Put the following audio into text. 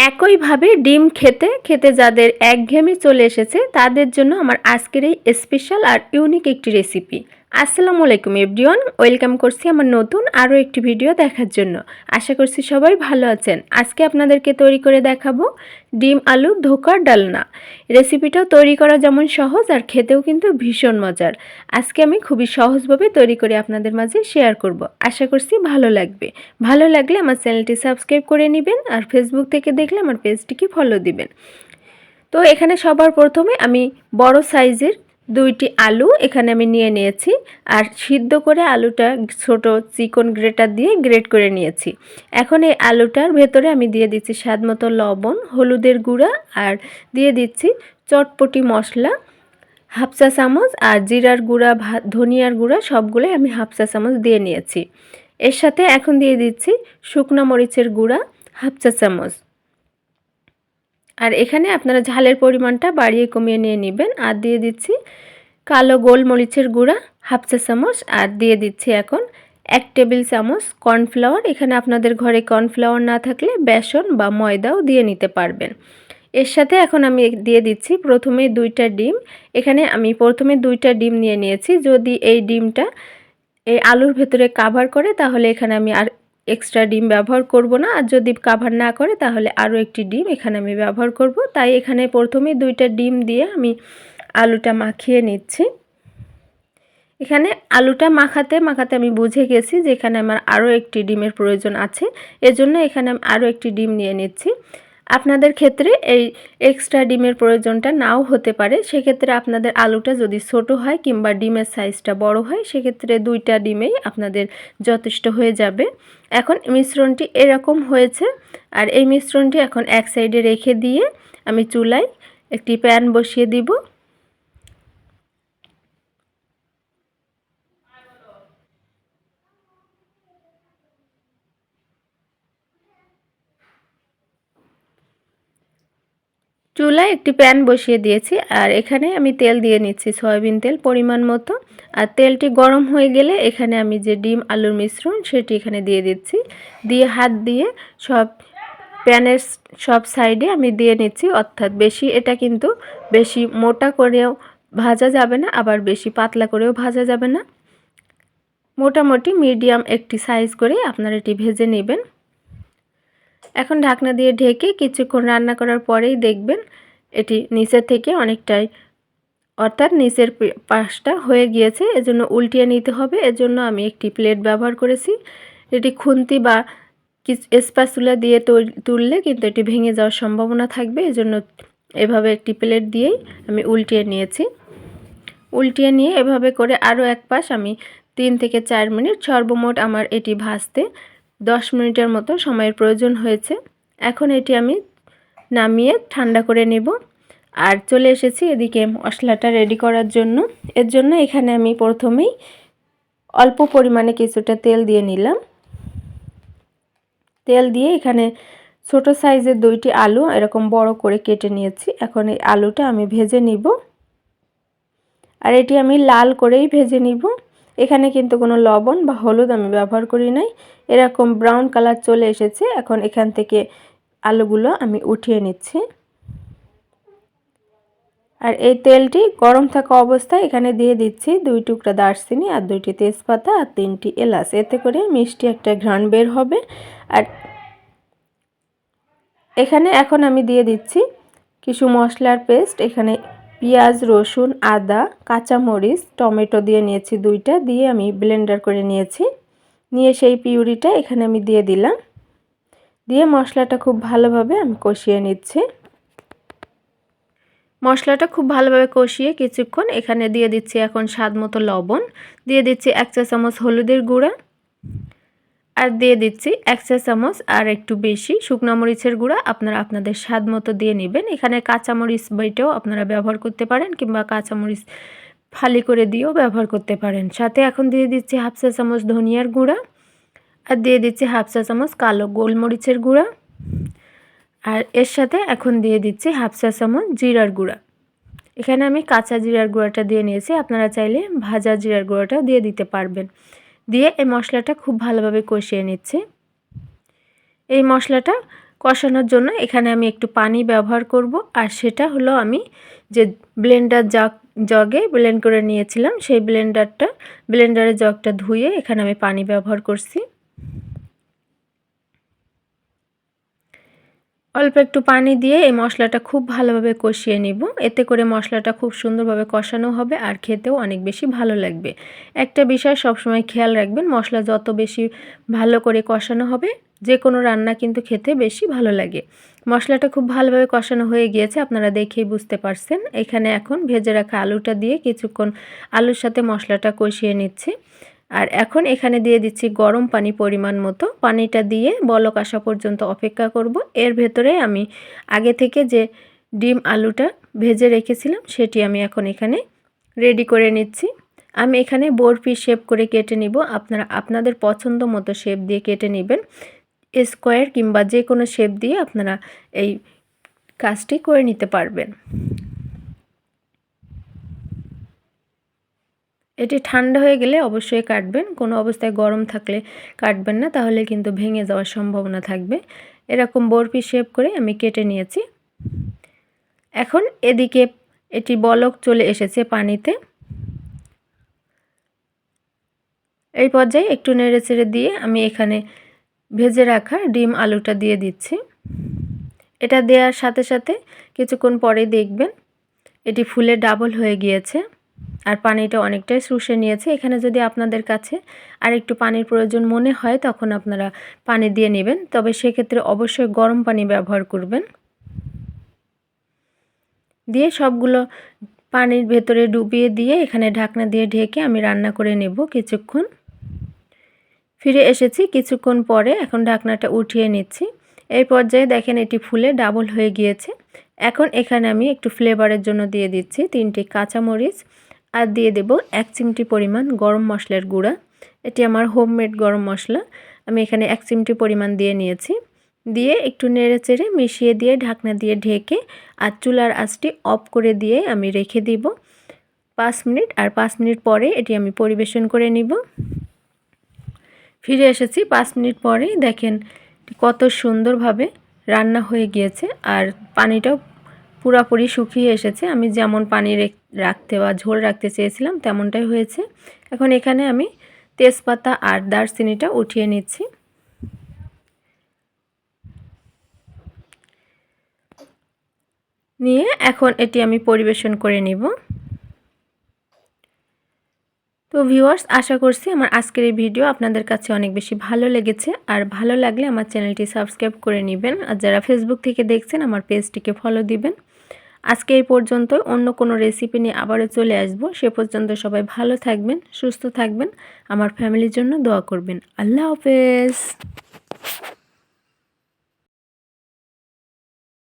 একইভাবে ডিম খেতে খেতে যাদের একঘেয়েমি চলে এসেছে তাদের জন্য আমার আজকের এই স্পেশাল আর ইউনিক একটি রেসিপি। আসসালামু আলাইকুম এভরিওয়ান, ওয়েলকাম করছি আমার নতুন আরও একটি ভিডিও দেখার জন্য। আশা করছি সবাই ভালো আছেন। আজকে আপনাদেরকে তৈরি করে দেখাবো ডিম আলু ধোকার ডালনা। রেসিপিটাও তৈরি করা যেমন সহজ আর খেতেও কিন্তু ভীষণ মজার। আজকে আমি খুবই সহজভাবে তৈরি করে আপনাদের মাঝে শেয়ার করব। আশা করছি ভালো লাগবে। ভালো লাগলে আমার চ্যানেলটি সাবস্ক্রাইব করে নেবেন আর ফেসবুক থেকে দেখলে আমার পেজটিকে ফলো দিবেন। তো এখানে সবার প্রথমে আমি বড় সাইজের 2টি আলু এখানে আমি নিয়ে নিয়েছি আর সিদ্ধ করে আলুটা ছোট চিকন গ্রেটার দিয়ে গ্রেট করে নিয়েছি। এখন এই আলুটার ভেতরে আমি দিয়ে দিচ্ছি স্বাদমতো লবণ, হলুদের গুঁড়া আর দিয়ে দিচ্ছি চটপটি মশলা হাফ চা চামচ আর জিরার গুঁড়া ধনিয়ার গুঁড়া সবগুলোই আমি হাফ চা চামচ দিয়ে নিয়েছি। এর সাথে এখন দিয়ে দিচ্ছি শুকনো মরিচের গুঁড়া হাফ চা চামচ। আর এখানে আপনারা ঝালের পরিমাণটা বাড়িয়ে কমিয়ে নিয়ে নেবেন। আর দিয়ে দিচ্ছি কালো গোলমরিচের গুঁড়া হাফ চা চামচ আর দিয়ে দিচ্ছি এখন 1 টেবিল চামচ কর্নফ্লাওয়ার। এখানে আপনাদের ঘরে কর্নফ্লাওয়ার না থাকলে বেসন বা ময়দাও দিয়ে নিতে পারবেন। এর সাথে এখন আমি দিয়ে দিচ্ছি প্রথমে 2টা ডিম। এখানে আমি প্রথমে 2টা ডিম নিয়ে নিয়েছি। যদি এই ডিমটা এই আলুর ভেতরে কাভার করে তাহলে এখানে আমি আর এক্সট্রা ডিম ব্যবহার করব না, আর যদি কাভার না করে তাহলে আরও একটি ডিম এখানে আমি ব্যবহার করব। তাই এখানে প্রথমে 2টা ডিম দিয়ে আমি আলুটা মাখিয়ে নিচ্ছি। এখানে আলুটা মাখাতে মাখাতে আমি বুঝে গেছি যে এখানে আমার আরও একটি ডিমের প্রয়োজন আছে, এজন্য এখানে আমি আরও একটি ডিম নিয়ে নিচ্ছি। আপনাদের ক্ষেত্রে এই এক্সট্রা ডিমের প্রয়োজনটা নাও হতে পারে। সেক্ষেত্রে আপনাদের আলুটা যদি ছোট হয় কিংবা ডিমের সাইজটা বড় হয় সেক্ষেত্রে 2টা ডিমেই আপনাদের যথেষ্ট হয়ে যাবে। এখন মিশ্রণটি এরকম হয়েছে আর এই মিশ্রণটি এখন এক সাইডে রেখে দিয়ে আমি চুলায় একটি প্যান বসিয়ে দিব। চুলায় একটি প্যান বসিয়ে দিয়েছি আর এখানে আমি তেল দিয়ে নিচ্ছি সয়াবিন তেল পরিমাণ মতো। আর তেলটি গরম হয়ে গেলে এখানে আমি যে ডিম আলুর মিশ্রণ সেটি এখানে দিয়ে দিচ্ছি। দিয়ে হাত দিয়ে সব প্যানের সব সাইডে আমি দিয়ে নিচ্ছি, অর্থাৎ বেশি এটা কিন্তু বেশি মোটা করেও ভাজা যাবে না, আবার বেশি পাতলা করেও ভাজা যাবে না। মোটামুটি মিডিয়াম একটি সাইজ করে আপনারা এটি ভেজে নেবেন। এখন ঢাকনা দিয়ে ঢেকে কিছুক্ষণ রান্না করার পরেই দেখবেন এটি নিচের থেকে অনেকটাই, অর্থাৎ নিচের পাশটা হয়ে গিয়েছে। এজন্য উল্টিয়ে নিতে হবে। এজন্য আমি একটি প্লেট ব্যবহার করেছি। এটি খুন্তি বা স্প্যাচুলা দিয়ে তুললে কিন্তু এটি ভেঙে যাওয়ার সম্ভাবনা থাকবে, এজন্য এভাবে একটি প্লেট দিয়েই আমি উল্টিয়ে নিয়েছি। উল্টিয়ে নিয়ে এভাবে করে আরও এক পাশ আমি 3 থেকে 4 মিনিট, সর্বমোট আমার এটি ভাজতে 10 মিনিটের মতো সময়ের প্রয়োজন হয়েছে। এখন এটি আমি নামিয়ে ঠান্ডা করে নেব। আর চলে এসেছি এদিকে মশলাটা রেডি করার জন্য। এর জন্য এখানে আমি প্রথমেই অল্প পরিমাণে কিছুটা তেল দিয়ে নিলাম। তেল দিয়ে এখানে ছোট সাইজের 2টি আলু এরকম বড় করে কেটে নিয়েছি। এখন এই আলুটা আমি ভেজে নিব আর এটি আমি লাল করেই ভেজে নিব। এখানে কিন্তু কোনো লবণ বা হলুদ আমি ব্যবহার করি নাই। এরকম ব্রাউন কালার চলে এসেছে। এখন এখান থেকে আলুগুলো আমি উঠিয়ে নিচ্ছি। আর এই তেলটি গরম থাকা অবস্থায় এখানে দিয়ে দিচ্ছি 2 টুকরা দারচিনি আর 2টি তেজপাতা আর 3টি এলাচ। এতে করে মিষ্টি একটা ঘ্রাণ বের হবে। আর এখানে এখন আমি দিয়ে দিচ্ছি কিছু মশলার পেস্ট। এখানে পেঁয়াজ, রসুন, আদা, কাঁচামরিচ, টমেটো দিয়ে নিয়েছি 2টা, দিয়ে আমি ব্লেন্ডার করে নিয়েছি। নিয়ে সেই পিউরিটা এখানে আমি দিয়ে দিলাম। দিয়ে মশলাটা খুব ভালোভাবে আমি কষিয়ে নিচ্ছি। মশলাটা খুব ভালোভাবে কষিয়ে কিছুক্ষণ এখানে দিয়ে দিচ্ছি এখন স্বাদমতো লবণ, দিয়ে দিচ্ছি 1 চা চামচ হলুদের গুঁড়া আর দিয়ে দিচ্ছি 1 চা চামচ আর একটু বেশি শুকনো মরিচের গুঁড়া। আপনারা আপনাদের স্বাদ মতো দিয়ে নেবেন। এখানে কাঁচামরিচ বাটাও আপনারা ব্যবহার করতে পারেন কিংবা কাঁচামরিচ ফালি করে দিয়েও ব্যবহার করতে পারেন। সাথে এখন দিয়ে দিচ্ছি হাফ চা চামচ ধনিয়ার গুঁড়া আর দিয়ে দিচ্ছি হাফ চা চামচ কালো গোলমরিচের গুঁড়া আর এর সাথে এখন দিয়ে দিচ্ছি হাফ চা চামচ জিরার গুঁড়া। এখানে আমি কাঁচা জিরার গুঁড়াটা দিয়ে নিয়েছি, আপনারা চাইলে ভাজা জিরার গুঁড়াটাও দিয়ে দিতে পারবেন। দিয়ে এই মশলাটা খুব ভালোভাবে কষিয়ে নিচ্ছি। এই মশলাটা কষানোর জন্য এখানে আমি একটু পানি ব্যবহার করব, আর সেটা হলো আমি যে ব্লেন্ডার জগে ব্লেন্ড করে নিয়েছিলাম সেই ব্লেন্ডারের জগটা ধুয়ে এখানে আমি পানি ব্যবহার করছি। অল্প একটু পানি দিয়ে এই মশলাটা খুব ভালোভাবে কষিয়ে নিব। এতে করে মশলাটা খুব সুন্দরভাবে কষানো হবে আর খেতেও অনেক বেশি ভালো লাগবে। একটা বিষয় সবসময় খেয়াল রাখবেন, মশলা যত বেশি ভালো করে কষানো হবে যে কোনো রান্না কিন্তু খেতে বেশি ভালো লাগে। মশলাটা খুব ভালোভাবে কষানো হয়ে গিয়েছে, আপনারা দেখেই বুঝতে পারছেন। এখানে এখন ভেজে রাখা আলুটা দিয়ে কিছুক্ষণ আলুর সাথে মশলাটা কষিয়ে নিচ্ছি। আর এখন এখানে দিয়ে দিচ্ছি গরম পানি পরিমাণ মতো। পানিটা দিয়ে বলক আসা পর্যন্ত অপেক্ষা করব। এর ভেতরে আমি আগে থেকে যে ডিম আলুটা ভেজে রেখেছিলাম সেটি আমি এখন এখানে রেডি করে নিচ্ছি। আমি এখানে বরফি শেপ করে কেটে নিব। আপনারা আপনাদের পছন্দ মতো শেপ দিয়ে কেটে নেবেন। স্কোয়ার কিংবা যে কোনো শেপ দিয়ে আপনারা এই কাজটি করে নিতে পারবেন। এটি ঠান্ডা হয়ে গেলে অবশ্যই কাটবেন, কোনো অবস্থায় গরম থাকলে কাটবেন না, তাহলে কিন্তু ভেঙে যাওয়ার সম্ভাবনা থাকবে। এরকম বরফি শেপ করে আমি কেটে নিয়েছি। এখন এদিকে এটি বলক চলে এসেছে পানিতে। এই পর্যায়ে একটু নেড়েচেড়ে দিয়ে আমি এখানে ভেজে রাখা ডিম আলুটা দিয়ে দিচ্ছি। এটা দেওয়ার সাথে সাথে কিছুক্ষণ পরে দেখবেন এটি ফুলে ডাবল হয়ে গিয়েছে আর পানিটা অনেকটাই শুষে নিয়েছে। এখানে যদি আপনাদের কাছে আর একটু পানির প্রয়োজন মনে হয় তখন আপনারা পানি দিয়ে নেবেন, তবে সেক্ষেত্রে অবশ্যই গরম পানি ব্যবহার করবেন। দিয়ে সবগুলো পানির ভেতরে ডুবিয়ে দিয়ে এখানে ঢাকনা দিয়ে ঢেকে আমি রান্না করে নেব কিছুক্ষণ। ফিরে এসেছি কিছুক্ষণ পরে, এখন ঢাকনাটা উঠিয়ে নিচ্ছি। এই পর্যায়ে দেখেন এটি ফুলে ডাবল হয়ে গিয়েছে। এখন এখানে আমি একটু ফ্লেভারের জন্য দিয়ে দিচ্ছি 3টি কাঁচামরিচ আর দিয়ে দেব 1 চিমটি পরিমাণ গরম মশলার গুঁড়া। এটি আমার হোমমেড গরম মশলা, আমি এখানে 1 চিমটি পরিমাণ দিয়ে নিয়েছি। দিয়ে একটু নেড়েচেড়ে মিশিয়ে দিয়ে ঢাকনা দিয়ে ঢেকে আর চুলার আঁচটি অফ করে দিয়ে আমি রেখে দিব 5 মিনিট। আর 5 মিনিট পরে এটি আমি পরিবেশন করে নিব। ফিরে এসেছি 5 মিনিট পরেই, দেখেন কত সুন্দরভাবে রান্না হয়ে গিয়েছে আর পানিটাও পুরোপুরি শুকিয়ে এসেছে। আমি যেমন পানি রাখতে বা ঝোল রাখতে চেয়েছিলাম তেমনটাই হয়েছে। এখন এখানে আমি তেজপাতা আর দারচিনিটা উঠিয়ে নিচ্ছি। নিয়ে এখন এটি আমি পরিবেশন করে নিব। তো ভিউয়ার্স, আশা করছি আমার আজকের এই ভিডিও আপনাদের কাছে অনেক বেশি ভালো লেগেছে। আর ভালো লাগলে আমার চ্যানেলটি সাবস্ক্রাইব করে নেবেন, আর যারা ফেসবুক থেকে দেখছেন আমার পেজটিকে ফলো দিবেন। আজকে এই পর্যন্ত, অন্য কোনো রেসিপি নিয়ে আবারও চলে আসব। সে পর্যন্ত সবাই ভালো থাকবেন, সুস্থ থাকবেন, আমার ফ্যামিলির জন্য দোয়া করবেন। আল্লাহ হাফেজ।